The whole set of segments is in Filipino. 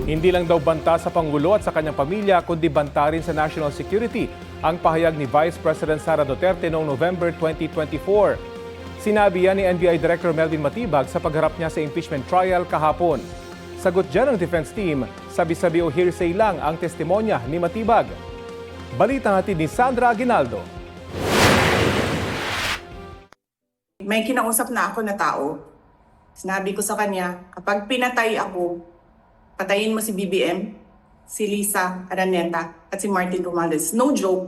Hindi lang daw banta sa Pangulo at sa kanyang pamilya, kundi banta rin sa national security ang pahayag ni Vice President Sara Duterte noong November 2024. Sinabi yan ni NBI Director Melvin Matibag sa pagharap niya sa impeachment trial kahapon. Sagot dyan ng defense team, sabi-sabi o hearsay lang ang testimonya ni Matibag. Balita natin ni Sandra Aguinaldo. May kinausap na ako na tao. Sinabi ko sa kanya, kapag pinatay ako, patayin mo si BBM, si Lisa Araneta, at si Martin Romualdez. No joke.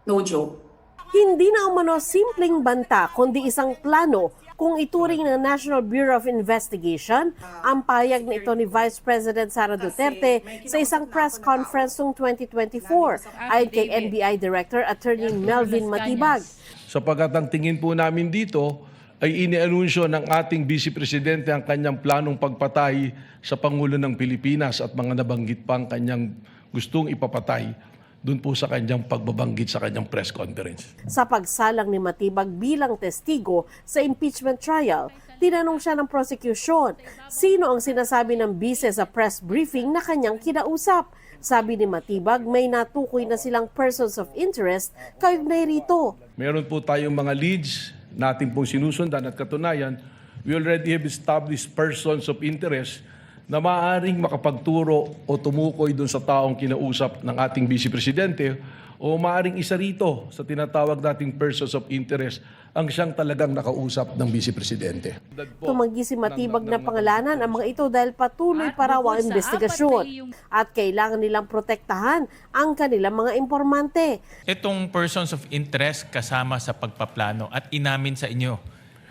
No joke. Hindi na umano simpleng banta kundi isang plano kung ituring ng National Bureau of Investigation ang pahayag na ito ni Vice President Sara Duterte sa isang press conference noong 2024 ayon kay NBI Director Attorney Melvin Matibag. Sapagkat ang tingin po namin dito ay inianunsyo ng ating Vice Presidente ang kanyang planong pagpatay sa Pangulo ng Pilipinas at mga nabanggit pang kanyang gustong ipapatay doon po sa kanyang pagbabanggit sa kanyang press conference. Sa pagsalang ni Matibag bilang testigo sa impeachment trial, tinanong siya ng prosecution, sino ang sinasabi ng bise sa press briefing na kanyang kinausap. Sabi ni Matibag, may natukoy na silang persons of interest kaugnay rito. Meron po tayong mga leads natin pong sinusundan at katunayan, we already have established persons of interest na maaaring makapagturo o tumukoy doon sa taong kinausap ng ating Vice Presidente o maaaring isa rito sa tinatawag nating persons of interest ang siyang talagang nakausap ng Vice Presidente. Tumanggi si Matibag na pangalanan ang mga ito dahil patuloy pa raw ang investigasyon at kailangan nilang protektahan ang kanilang mga informante. Itong persons of interest kasama sa pagpaplano at inamin sa inyo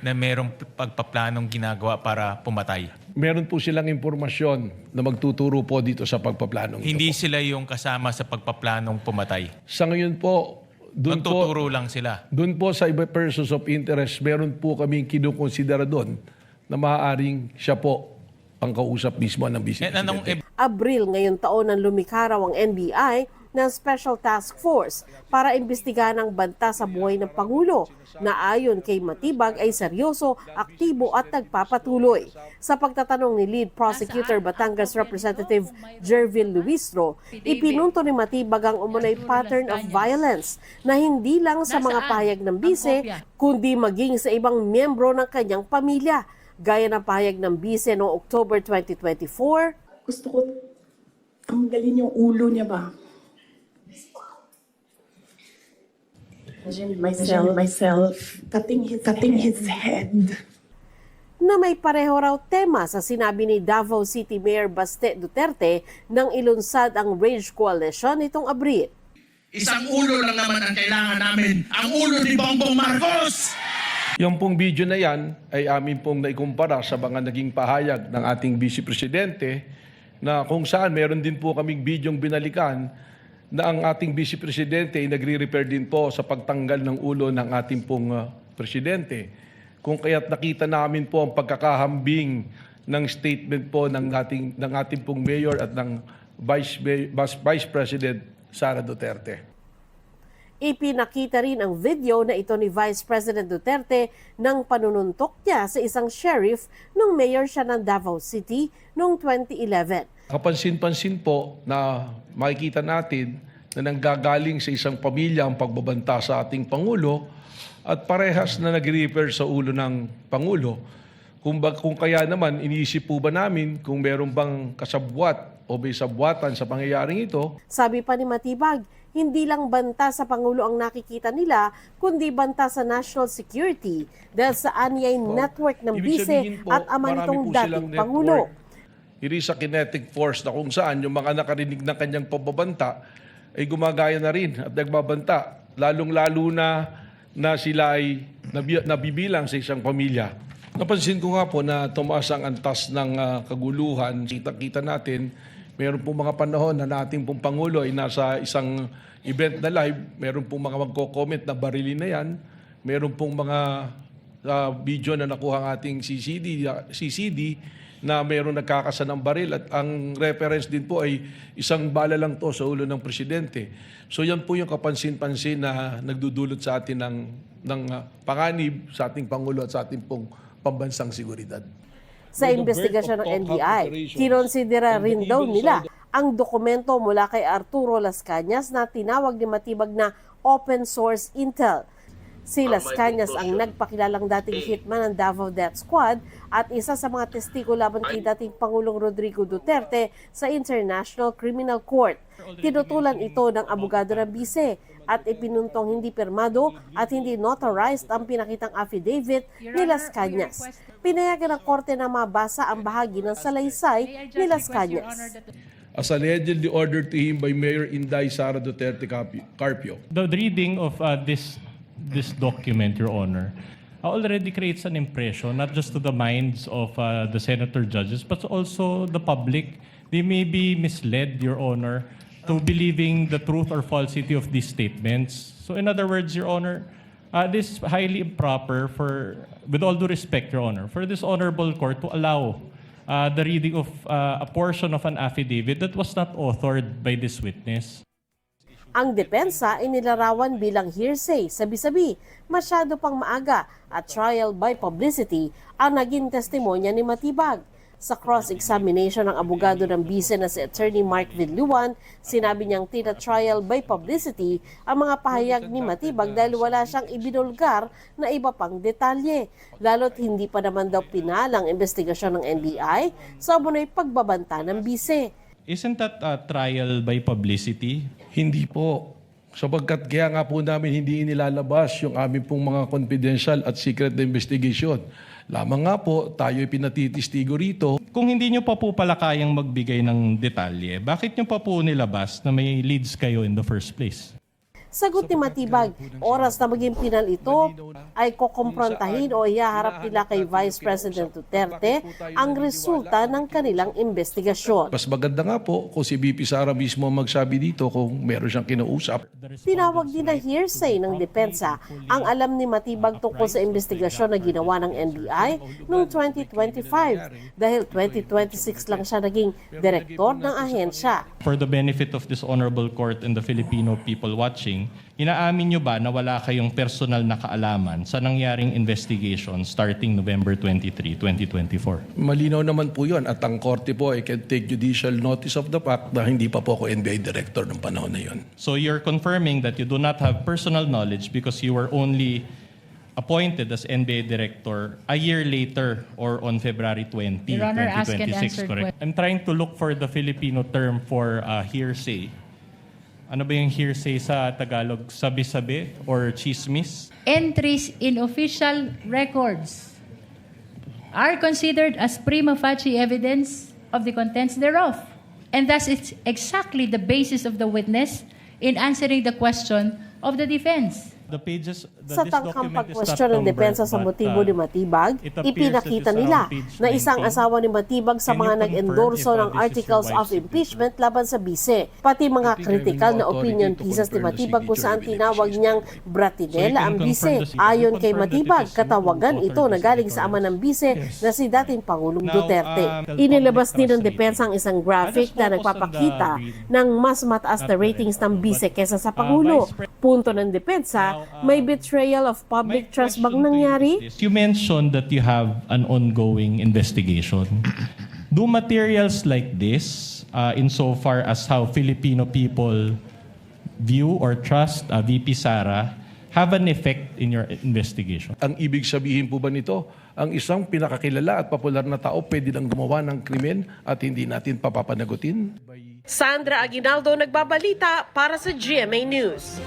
na mayroong pagpaplanong ginagawa para pumatay. Meron po silang impormasyon na magtuturo po dito sa pagpaplanong ito. Hindi sila yung kasama sa pagpaplanong pumatay. Sa ngayon po, Magtuturo lang sila. Doon po sa iba persons of interest, meron po kaming kinukonsidera doon na maaaring siya po ang kausap mismo ng Vice Presidente. Abril ngayong taon nang lumikha raw ang NBI ng Special Task Force para imbestigahan ang banta sa buhay ng Pangulo na ayon kay Matibag ay seryoso, aktibo at nagpapatuloy. Sa pagtatanong ni Lead Prosecutor Batangas Representative Jervil Luistro, ipinunto ni Matibag ang umunay pattern of violence na hindi lang sa mga pahayag ng bise, kundi maging sa ibang miyembro ng kanyang pamilya. Gaya ng pahayag ng bise noong October 2024. Gusto ko tanggalin yung ulo niya ba? Myself cutting his head. Na may pareho raw tema sa sinabi ni Davao City Mayor Baste Duterte nang ilunsad ang Rage Coalition nitong Abril. Isang ulo lang naman ang kailangan namin, ang ulo ni Bongbong Marcos! Yung pong video na yan ay amin pong naikumpara sa mga naging pahayag ng ating Vice Presidente na kung saan meron din po kaming bidyong binalikan na ang ating Vice Presidente ay nagre-repair din po sa pagtanggal ng ulo ng ating pong Presidente. Kung kaya't nakita namin po ang pagkakahambing ng statement po ng ating pong Mayor at ng Vice President Sara Duterte. Ipinakita rin ang video na ito ni Vice President Duterte nang panununtok niya sa isang sheriff nung mayor siya ng Davao City noong 2011. Kapansin-pansin po na makikita natin na nanggagaling sa isang pamilya ang pagbabanta sa ating Pangulo at parehas na nag-repair sa ulo ng Pangulo. Kung kaya naman, iniisip po ba namin kung meron bang kasabwat o may sabwatan sa pangyayaring ito? Sabi pa ni Matibag, hindi lang banta sa Pangulo ang nakikita nila, kundi banta sa national security dahil sa anyay network ng bise at ama nitong dating Pangulo. It is a kinetic force na kung saan yung mga nakarinig ng kanyang pagbabanta ay gumagaya na rin at nagbabanta, lalong-lalo na sila ay nabibilang sa isang pamilya. Napansin ko nga po na tumaas ang antas ng kaguluhan. Kita natin, meron pong mga panahon na nating pong Pangulo ay nasa isang event na live, meron pong mga magko-comment na barilin na yan, meron pong mga video na nakuha ng ating CCD na meron nagkakasa ng baril at ang reference din po ay isang bala lang to sa ulo ng Presidente. So yan po yung kapansin-pansin na nagdudulot sa atin ng panganib sa ating Pangulo at sa ating pong pambansang seguridad. sa investigasyon ng NBI. Kinonsidera rin daw nila ang dokumento mula kay Arturo Las Cañas na tinawag ni Matibag na open source intel. Si Las Cañas ang nagpakilalang dating hitman ng Davao Death Squad at isa sa mga testigo laban kay dating Pangulong Rodrigo Duterte sa International Criminal Court. Tinutulan ito ng abogado ng bise at ipinuntong hindi pirmado at hindi notarized ang pinakitang affidavit ni Las Cañas. Pinayagan ng korte na mabasa ang bahagi ng salaysay ni Las Cañas. As allegedly ordered to him by Mayor Inday Sara Duterte Carpio. The reading of this document, Your Honor, already creates an impression not just to the minds of the senator judges, but also the public. They may be misled, Your Honor, to believing the truth or falsity of these statements. So in other words, Your Honor, this is highly improper for, with all due respect, Your Honor, for this honorable court to allow the reading of a portion of an affidavit that was not authored by this witness. Ang depensa ay nilarawan bilang hearsay, sabi-sabi, masyado pang maaga at trial by publicity ang naging testimonya ni Matibag. Sa cross-examination ng abogado ng bise na si Attorney Mark Vidluan, sinabi niyang tina-trial by publicity ang mga pahayag ni Matibag dahil wala siyang ibinulgar na iba pang detalye. Lalo't hindi pa naman daw pinalang investigasyon ng NBI sa umunoy pagbabanta ng bise. Isn't that a trial by publicity? Hindi po. Sapagkat kaya nga po namin hindi inilalabas yung aming pong mga confidential at secret na investigation. Lamang nga po, tayo'y pinatitistigo rito. Kung hindi nyo pa po pala kayang magbigay ng detalye, bakit nyo pa po nilabas na may leads kayo in the first place? Sagot ni Matibag, oras na maging pinal ito ay kukumprontahin o ihaharap nila kay Vice President Duterte ang resulta ng kanilang investigasyon. Mas maganda nga po kung si VP Sara mismo magsabi dito kung meron siyang kinausap. Tinawag din na hearsay ng depensa ang alam ni Matibag tungkol sa investigasyon na ginawa ng NBI noong 2025 dahil 2026 lang siya naging direktor ng ahensya. For the benefit of this honorable court and the Filipino people watching, inaamin nyo ba na wala kayong personal na kaalaman sa nangyaring investigation starting November 23, 2024? Malinaw naman po yun at ang korte po ay can take judicial notice of the fact na hindi pa po ako NBI director ng panahon na yun. So you're confirming that you do not have personal knowledge because you were only appointed as NBA director a year later or on February 20, Your Honor, ask and 2026, answer correct? I'm trying to look for the Filipino term for hearsay. Ano ba yung hearsay sa Tagalog? Sabi-sabi or chismis? Entries in official records are considered as prima facie evidence of the contents thereof. And thus, it's exactly the basis of the witness in answering the question of the defense. The pages, Sa tangkang pagkwestiyon ng depensa sa motibo ni Matibag, ipinakita nila na isang asawa ni Matibag sa mga nag-endorso ng articles of impeachment laban sa bise. Pati mga critical na opinion pieces ni Matibag kung saan tinawag niyang bratinela ang bise. Ayon kay Matibag, katawagan ito na galing sa ama ng bise na si dating Pangulong Duterte. Inilabas din ng depensa ang isang graphic na nagpapakita ng mas mataas na ratings ng bise kesa sa Pangulo. Punto ng depensa, may betrayal of public trust bang nangyari? You mentioned that you have an ongoing investigation. Do materials like this, insofar as how Filipino people view or trust VP Sara, have an effect in your investigation? Ang ibig sabihin po ba nito, ang isang pinakakilala at popular na tao pwede lang gumawa ng krimen at hindi natin papapanagutin? Sandra Aguinaldo nagbabalita para sa GMA News.